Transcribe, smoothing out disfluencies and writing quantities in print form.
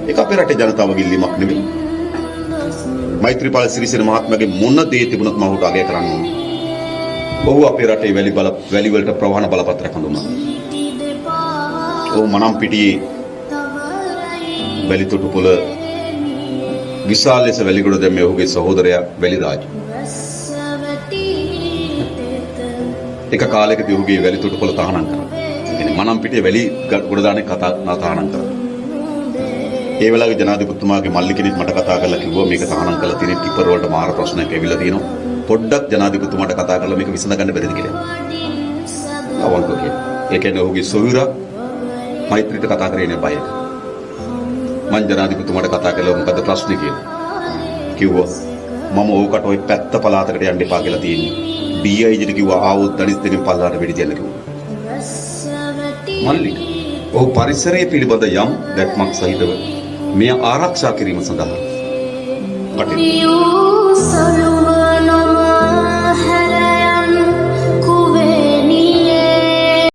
ඒක අපේ රටේ ජනතාවගේ ඉල්ලීමක් නෙවෙයි. මෛත්‍රීපාල සිරිසේන මහත්මයාගේ මොන දේ තිබුණත් මම උට අගය කරන්න ඕන. ඔහු අපේ රටේ වැලි වලට ප්‍රවාහන බලපත්‍රයක් හඳුන්වනවා. ඔහු මනම්පිටියේ වැලි තොටුපොළ විශාල ලෙස වැලිගොඩ දැම්මේ ඔහුගේ සහෝදරයා වැලිරාජ්. එක කාලයකදී ඔහුගේ වැලි තොටුපොළ තහනම් කරා. කියන්නේ මනම්පිටියේ වැලි ගොඩ දාන්නේ කතා තහනම් කරා. ඒ වෙලාවේ ජනාධිපතිතුමාගේ මල්ලි කෙනෙක් මට කතා කරලා කිව්වා මේක තහනම් කරලා තියෙන ටිපර් වලට මාර ප්‍රශ්නයක් ඇවිල්ලා තියෙනවා. පොඩ්ඩක් ජනාධිපතිතුමාට කතා කරලා මේක විසඳගන්න බැරිද කියලා. අවංකව කියනවා. ඒ කියන්නේ ඔහුගේ සොයුරා මෛත්‍රීට කතා කරේ නේ බයක. මං ජනාධිපතිතුමාට කතා කළා මොකද ප්‍රශ්නේ කියලා. කිව්වා මම ඕකට ওই පැත්ත පළාතකට යන්න එපා කියලා තියෙන්නේ. DIGට කිව්වා ආවොත් දනිස් දෙකෙන් පල්ලාට වෙඩි තියන්න කිව්වා. මල්ලි ඔහු පරිසරයේ පිළිබඳ යම් දැක්මක් සහිතව මෙය ආරක්ෂා කිරීම සඳහා කටයුතු